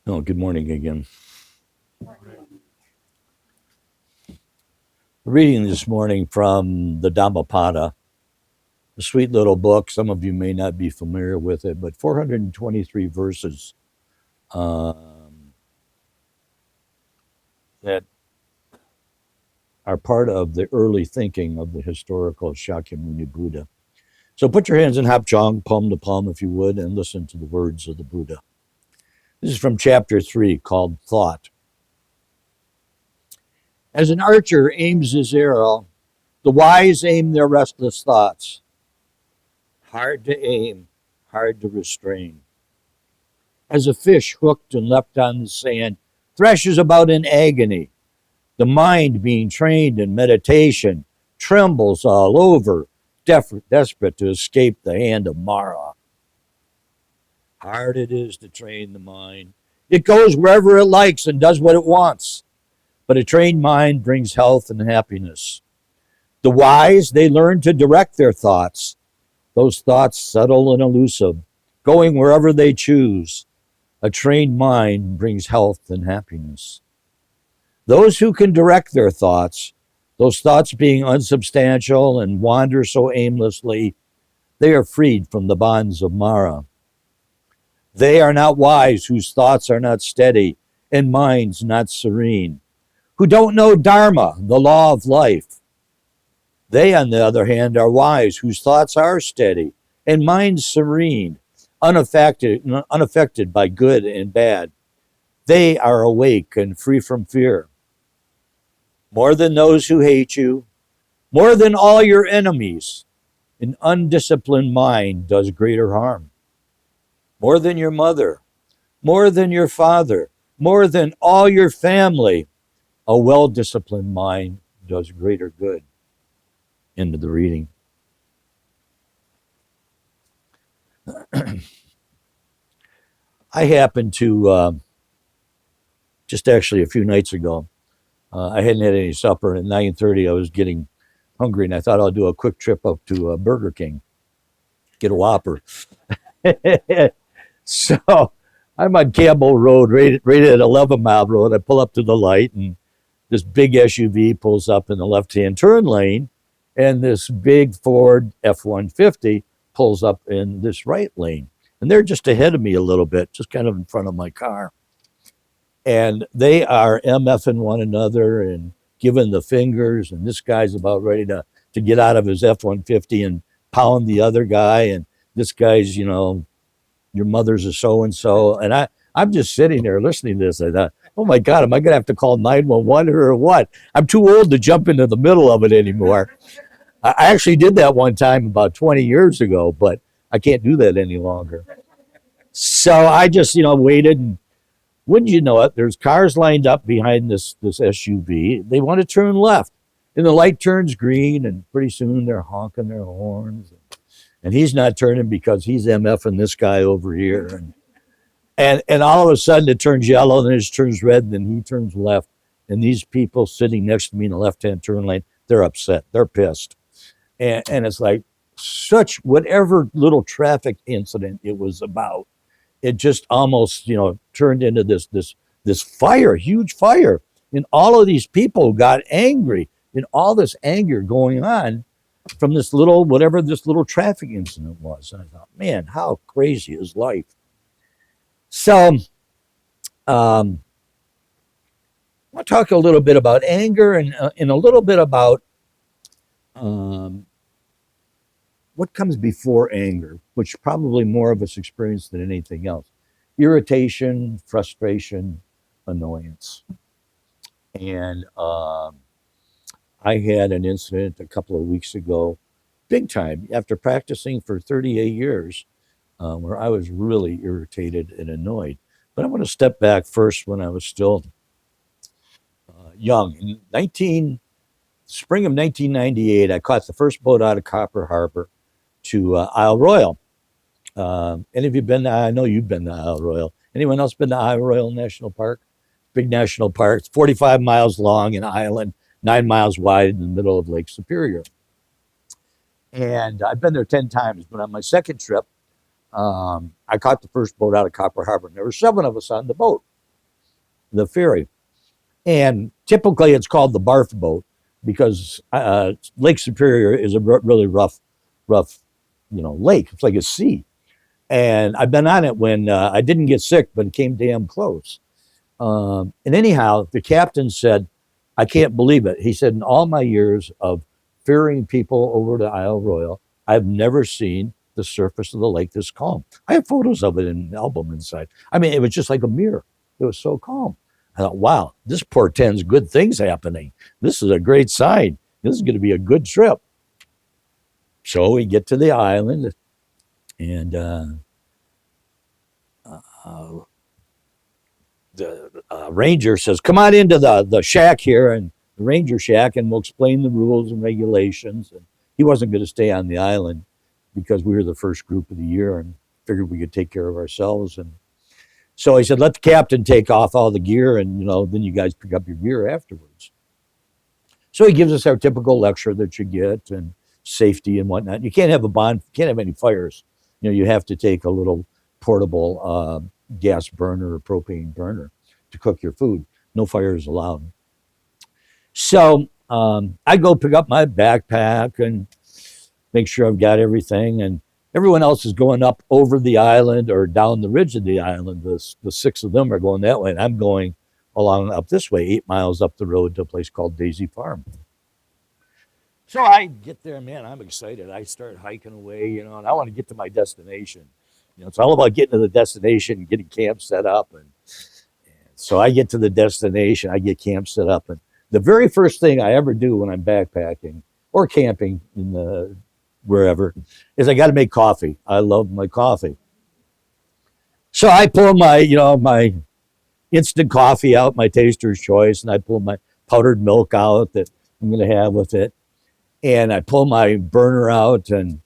Oh, good morning again. Reading this morning from the Dhammapada, a sweet little book. Some of you may not be familiar with it, but 423 verses that are part of the early thinking of the historical Shakyamuni Buddha. So put your hands in Hapchong, palm to palm, if you would, and listen to the words of the Buddha. This is from chapter 3 called Thought. As an archer aims his arrow, the wise aim their restless thoughts. Hard to aim, hard to restrain. As a fish hooked and left on the sand thrashes about in agony, the mind being trained in meditation trembles all over, desperate to escape the hand of Mara. Hard it is to train the mind. It goes wherever it likes and does what it wants. But a trained mind brings health and happiness. The wise, they learn to direct their thoughts. Those thoughts subtle and elusive, going wherever they choose. A trained mind brings health and happiness. Those who can direct their thoughts, those thoughts being unsubstantial and wander so aimlessly, they are freed from the bonds of Mara. They are not wise whose thoughts are not steady and minds not serene, who don't know Dharma, the law of life. They, on the other hand, are wise whose thoughts are steady and minds serene, unaffected by good and bad. They are awake and free from fear. More than those who hate you, more than all your enemies, an undisciplined mind does greater harm. More than your mother, more than your father, more than all your family, a well-disciplined mind does greater good. End of the reading. I happened to, just actually a few nights ago, I hadn't had any supper, and at 9:30 I was getting hungry, and I thought I'll do a quick trip up to Burger King, get a Whopper. So I'm on Campbell Road, right at 11 Mile Road. I pull up to the light, and this big SUV pulls up in the left-hand turn lane, and this big Ford F-150 pulls up in this right lane. And they're just ahead of me a little bit, just kind of in front of my car. And they are MFing one another and giving the fingers. And this guy's about ready to get out of his F-150 and pound the other guy. And this guy's, your mother's a so-and-so. And I'm just sitting there listening to this. I thought, oh my God, am I going to have to call 911 or what? I'm too old to jump into the middle of it anymore. I actually did that one time about 20 years ago, but I can't do that any longer. So I just, waited, and wouldn't you know it, there's cars lined up behind this SUV. They want to turn left, and the light turns green, and pretty soon they're honking their horns. And he's not turning because he's MFing this guy over here. And all of a sudden it turns yellow, and then it turns red, and then he turns left. And these people sitting next to me in the left-hand turn lane, they're upset. They're pissed. And it's like such whatever little traffic incident it was about, it just almost, turned into this fire, huge fire. And all of these people got angry, and all this anger going on from this little, whatever this little traffic incident was. And I thought, man, how crazy is life? So I want to talk a little bit about anger and a little bit about what comes before anger, which probably more of us experience than anything else. Irritation, frustration, annoyance. And I had an incident a couple of weeks ago, big time, after practicing for 38 years, where I was really irritated and annoyed. But I want to step back first when I was still young. In spring of 1998, I caught the first boat out of Copper Harbor to Isle Royale. Any of you been? I know you've been to Isle Royale. Anyone else been to Isle Royale National Park? Big national park. It's 45 miles long, an island, 9 miles wide in the middle of Lake Superior. And I've been there 10 times, but on my second trip, I caught the first boat out of Copper Harbor. And there were 7 of us on the boat. the ferry. And typically it's called the barf boat because Lake Superior is a really rough, lake. It's like a sea. And I've been on it when I didn't get sick, but it came damn close. And anyhow, the captain said, I can't believe it. He said, in all my years of ferrying people over to Isle Royale, I've never seen the surface of the lake this calm. I have photos of it in an album inside. I mean, it was just like a mirror. It was so calm. I thought, wow, this portends good things happening. This is a great sign. This is going to be a good trip. So we get to the island, and the ranger says, come on into the shack here, and the ranger shack, and we'll explain the rules and regulations. And he wasn't going to stay on the island because we were the first group of the year and figured we could take care of ourselves. And so he said, let the captain take off all the gear, and then you guys pick up your gear afterwards. So he gives us our typical lecture that you get, and safety and whatnot. You can't have a bond, can't have any fires. You have to take a little portable gas burner or propane burner to cook your food. No fires allowed. So I go pick up my backpack and make sure I've got everything. And everyone else is going up over the island or down the ridge of the island. The 6 of them are going that way, and I'm going along up this way, 8 miles up the road to a place called Daisy Farm. So I get there, man, I'm excited. I start hiking away, and I want to get to my destination. It's all about getting to the destination and getting camp set up. And so I get to the destination, I get camp set up. And the very first thing I ever do when I'm backpacking or camping in wherever is I got to make coffee. I love my coffee. So I pull my instant coffee out, my taster's choice, and I pull my powdered milk out that I'm going to have with it. And I pull my burner out, and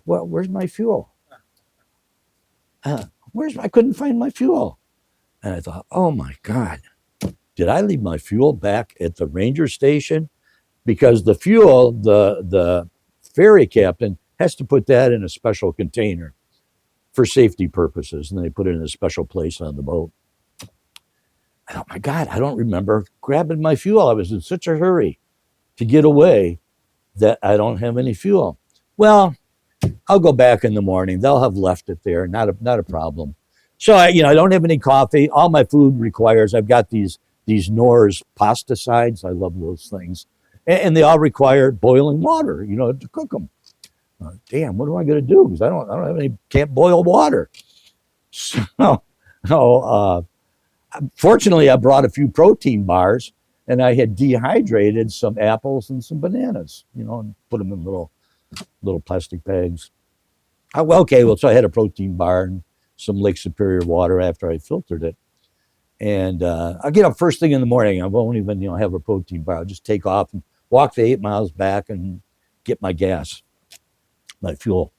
where's my fuel? I couldn't find my fuel. And I thought, oh my God, did I leave my fuel back at the ranger station? Because the fuel, the ferry captain has to put that in a special container for safety purposes. And they put it in a special place on the boat. I thought, my God, I don't remember grabbing my fuel. I was in such a hurry to get away that I don't have any fuel. Well, I'll go back in the morning. They'll have left it there. Not a problem. So I don't have any coffee. All my food requires, I've got these Knorr's pasta sides. I love those things. And they all require boiling water, to cook them. Damn, what am I going to do? Because I don't have any, can't boil water. So, fortunately, I brought a few protein bars, and I had dehydrated some apples and some bananas, and put them in little plastic bags. So I had a protein bar and some Lake Superior water after I filtered it. And I'll get up first thing in the morning. I won't even, have a protein bar. I'll just take off and walk the 8 miles back and get my gas, my fuel.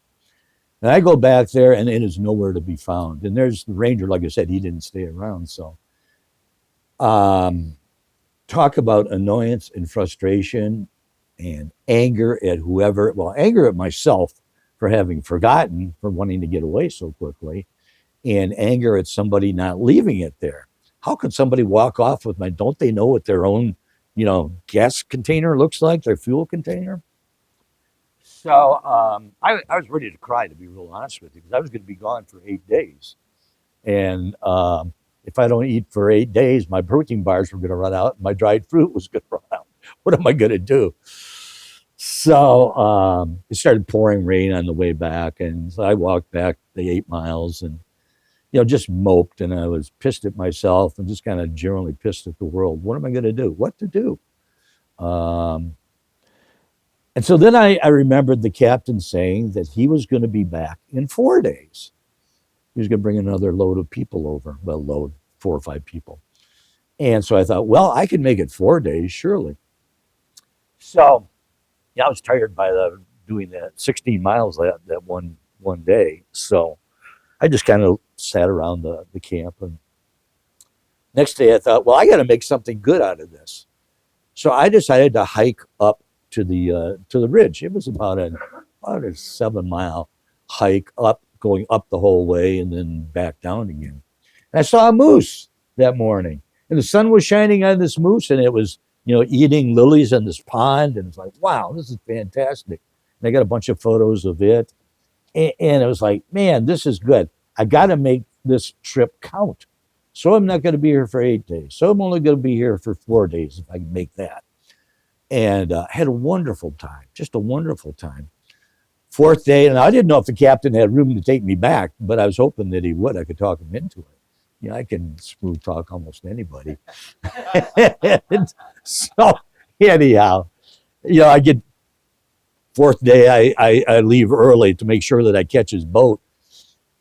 And I go back there, and it is nowhere to be found. And there's the ranger, like I said, he didn't stay around. So talk about annoyance and frustration and anger at whoever, anger at myself for having forgotten, for wanting to get away so quickly, and anger at somebody not leaving it there. How could somebody walk off with don't they know what their own, gas container looks like, their fuel container? So I was ready to cry, to be real honest with you, because I was going to be gone for 8 days. And if I don't eat for 8 days, my protein bars were going to run out, and my dried fruit was going to run out. What am I going to do? So it started pouring rain on the way back, and so I walked back the 8 miles and, just moped, and I was pissed at myself and just kind of generally pissed at the world. What am I going to do? What to do? And so then I remembered the captain saying that he was going to be back in 4 days. He was going to bring another load of people over. Well, 4 or 5 people. And so I thought, I could make it 4 days, surely. So I was tired by doing that 16 miles that one day. So I just kind of sat around the camp. And next day I thought, I got to make something good out of this. So I decided to hike up to the ridge. It was about a 7-mile hike up, going up the whole way and then back down again. And I saw a moose. that morning. And the sun was shining on this moose, and it was, eating lilies in this pond. And it's like, wow, this is fantastic. And I got a bunch of photos of it. And it was like, man, this is good. I got to make this trip count. So I'm not going to be here for 8 days. So I'm only going to be here for 4 days if I can make that. And had a wonderful time, just a wonderful time. Fourth day, and I didn't know if the captain had room to take me back, but I was hoping that he would. I could talk him into it. I can smooth talk almost anybody. And so anyhow, I get fourth day, I leave early to make sure that I catch his boat.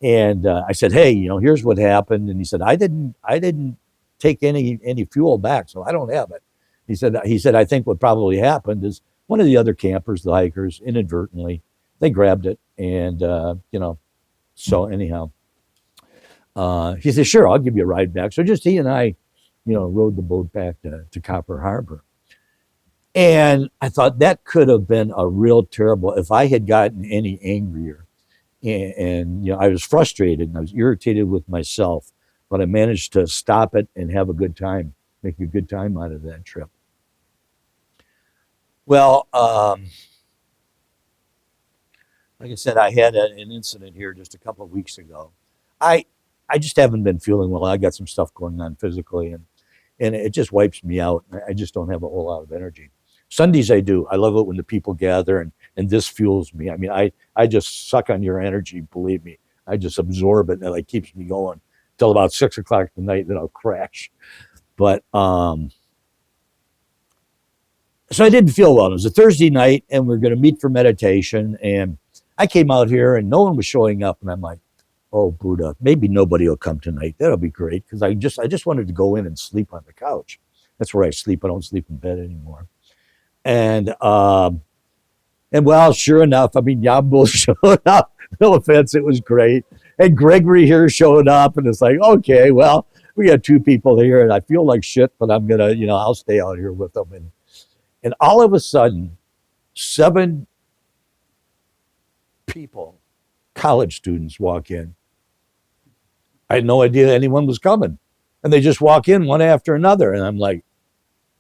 And I said, hey, here's what happened. And he said, I didn't take any fuel back, so I don't have it. He said, I think what probably happened is one of the other campers, the hikers, inadvertently, they grabbed it. And, so anyhow, he said, sure, I'll give you a ride back. So just he and I, rode the boat back to Copper Harbor. And I thought that could have been a real terrible, if I had gotten any angrier. And I was frustrated and I was irritated with myself, but I managed to stop it and have a good time, make a good time out of that trip. Well, like I said, I had an incident here just a couple of weeks ago. I I just haven't been feeling well. I got some stuff going on physically, and it just wipes me out. I just don't have a whole lot of energy. Sundays I do. I love it when the people gather, and this fuels me. I mean, I just suck on your energy. Believe me, I just absorb it, and it like keeps me going till about 6 o'clock at night. Then I'll crash. But so I didn't feel well. It was a Thursday night, and we're going to meet for meditation. And I came out here, and no one was showing up, and I'm like, oh, Buddha, maybe nobody will come tonight. That'll be great, because I just wanted to go in and sleep on the couch. That's where I sleep. I don't sleep in bed anymore. And well, sure enough, I mean, Yambo showed up. No offense, it was great. And Gregory here showed up, and it's like, okay, well, we got two people here, and I feel like shit, but I'm gonna, I'll stay out here with them. And all of a sudden, 7 people, college students, walk in. I had no idea anyone was coming, and they just walk in one after another, and I'm like,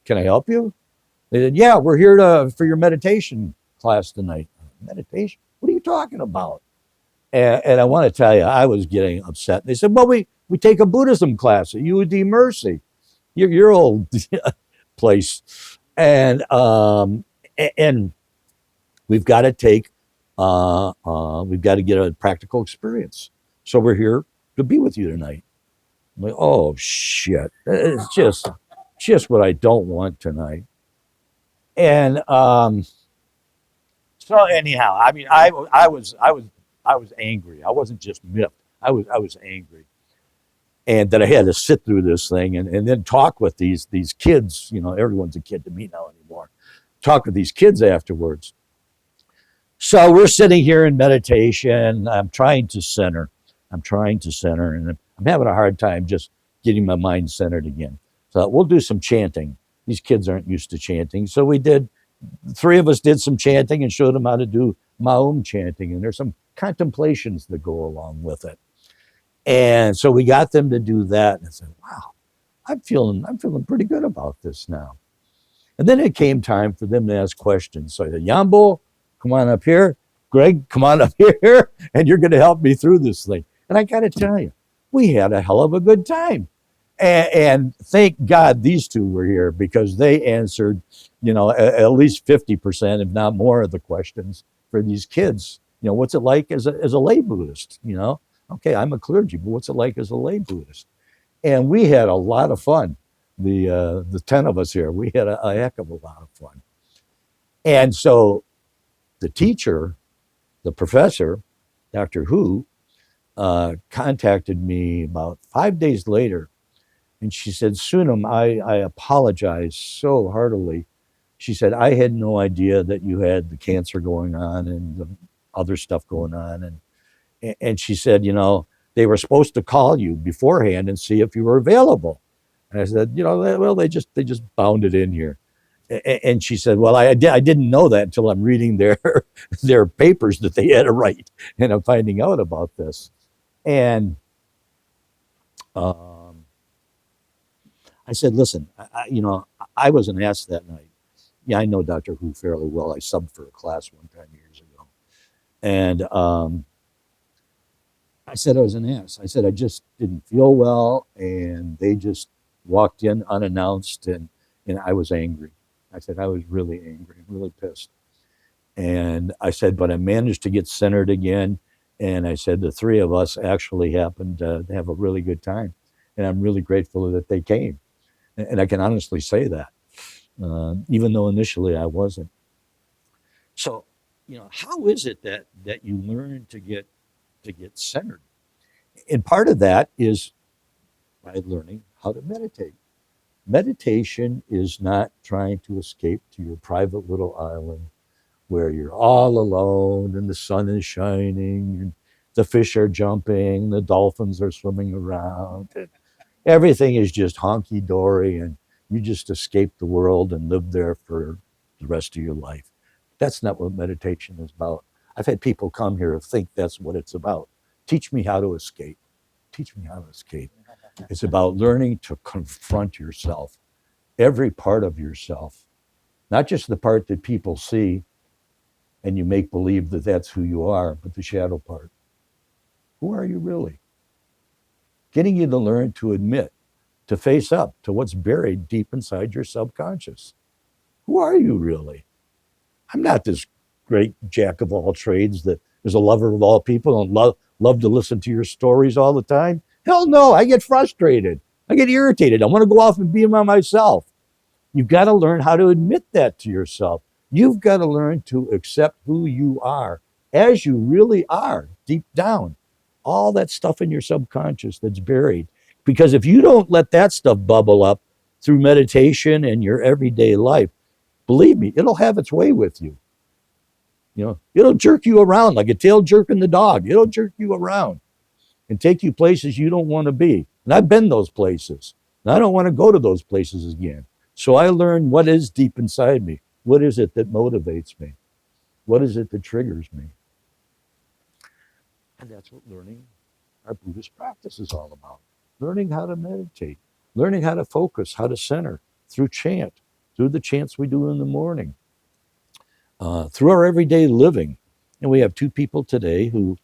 "Can I help you?" They said, "Yeah, we're here for your meditation class tonight." Meditation? What are you talking about? And I want to tell you, I was getting upset. They said, "Well, we take a Buddhism class at UD Mercy, your old place, and we've got to get a practical experience. So we're here to be with you tonight." I'm like, oh shit, it's just what I don't want tonight. And so anyhow, I mean, I was angry. I wasn't just miffed. I was angry, and that I had to sit through this thing and then talk with these kids. Everyone's a kid to me now anymore. Talk with these kids afterwards. So we're sitting here in meditation. I'm trying to center, and I'm having a hard time just getting my mind centered again. So we'll do some chanting. These kids aren't used to chanting. So we did, 3 of us did some chanting and showed them how to do Maum chanting. And there's some contemplations that go along with it. And so we got them to do that. And I said, wow, I'm feeling pretty good about this now. And then it came time for them to ask questions. So I said, Yambo, come on up here. Greg, come on up here. And you're going to help me through this thing. And I got to tell you, we had a hell of a good time. And thank God these two were here, because they answered, at least 50%, if not more, of the questions for these kids. What's it like as a lay Buddhist? Okay, I'm a clergy, but what's it like as a lay Buddhist? And we had a lot of fun. The 10 of us here, we had a heck of a lot of fun. And so the teacher, the professor, Dr. Hu, contacted me about 5 days later. And she said, Sunim, I apologize so heartily. She said, I had no idea that you had the cancer going on and the other stuff going on. And she said, they were supposed to call you beforehand and see if you were available. And I said, well, they just bounded in here. And she said, well, I didn't know that until I'm reading their papers that they had to write, and I'm finding out about this. And I said, listen, I wasn't asked that night. Yeah, I know Dr. Who fairly well. I subbed for a class one time years ago. And I said I was an ass. I said I just didn't feel well, and they just walked in unannounced, and I was angry. I said I was really angry, really pissed. And I said, but I managed to get centered again. And I said the three of us actually happened to have a really good time, and I'm really grateful that they came. And I can honestly say that, even though initially I wasn't. So, how is it that you learn to get centered? And part of that is by learning how to meditate. Meditation is not trying to escape to your private little island where you're all alone and the sun is shining and the fish are jumping, the dolphins are swimming around. Everything is just honky dory, and you just escape the world and live there for the rest of your life. That's not what meditation is about. I've had people come here who think that's what it's about. Teach me how to escape. Teach me how to escape. It's about learning to confront yourself, every part of yourself, not just the part that people see and you make believe that that's who you are, but the shadow part. Who are you really? Getting you to learn to admit, to face up to what's buried deep inside your subconscious. Who are you really? I'm not this great jack of all trades that is a lover of all people and love to listen to your stories all the time. Hell no, I get frustrated. I get irritated. I want to go off and be by myself. You've got to learn how to admit that to yourself. You've got to learn to accept who you are as you really are deep down. All that stuff in your subconscious that's buried. Because if you don't let that stuff bubble up through meditation and your everyday life, believe me, it'll have its way with you. It'll jerk you around like a tail jerking the dog. It'll jerk you around and take you places you don't want to be. And I've been those places. And I don't want to go to those places again. So I learned what is deep inside me. What is it that motivates me? What is it that triggers me? And that's what learning our Buddhist practice is all about. Learning how to meditate, learning how to focus, how to center through chant, through the chants we do in the morning, through our everyday living. And we have two people today who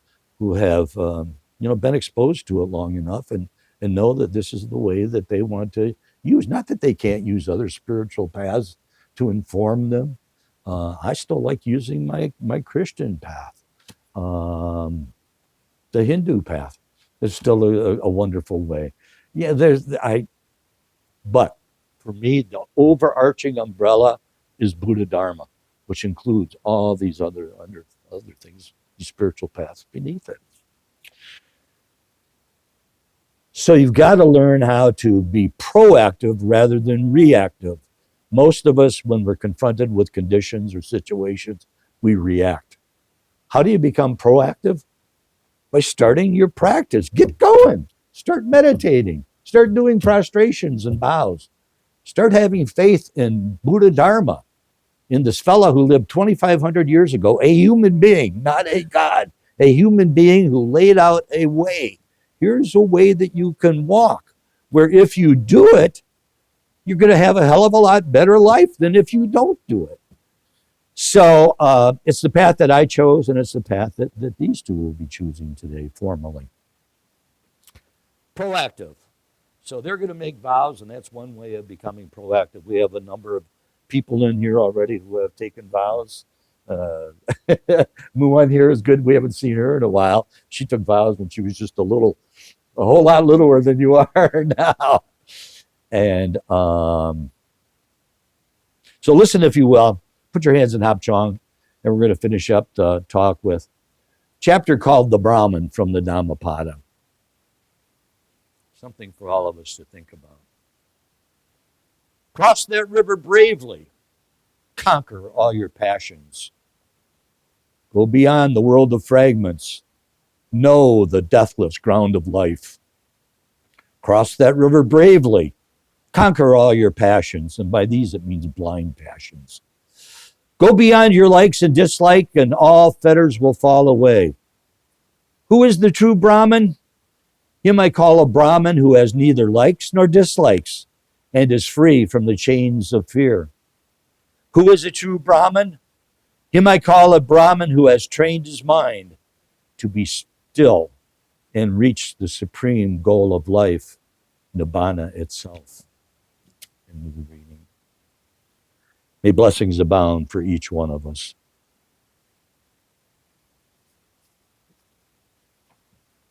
have been exposed to it long enough and know that this is the way that they want to use. Not that they can't use other spiritual paths to inform them. I still like using my Christian path. The Hindu path is still a wonderful way. Yeah, but for me, the overarching umbrella is Buddha Dharma, which includes all these other things, these spiritual paths beneath it. So you've got to learn how to be proactive rather than reactive. Most of us, when we're confronted with conditions or situations, we react. How do you become proactive? By starting your practice. Get going. Start meditating. Start doing prostrations and bows. Start having faith in Buddha Dharma, in this fellow who lived 2,500 years ago, a human being, not a god, a human being who laid out a way. Here's a way that you can walk, where if you do it, you're going to have a hell of a lot better life than if you don't do it. So it's the path that I chose, and it's the path that these two will be choosing today formally. Proactive. So they're going to make vows, and that's one way of becoming proactive. We have a number of people in here already who have taken vows. Muan here is good. We haven't seen her in a while. She took vows when she was just a whole lot littler than you are now. And so listen, if you will. Put your hands in Hapchong, and we're going to finish up the talk with a chapter called The Brahman from the Dhammapada. Something for all of us to think about. Cross that river bravely. Conquer all your passions. Go beyond the world of fragments. Know the deathless ground of life. Cross that river bravely. Conquer all your passions. And by these, it means blind passions. Go beyond your likes and dislikes, and all fetters will fall away. Who is the true Brahman? Him I call a Brahman who has neither likes nor dislikes. and is free from the chains of fear. Who is a true Brahmin? Him I call a Brahmin who has trained his mind to be still and reach the supreme goal of life, Nibbana itself. End of the reading. May blessings abound for each one of us.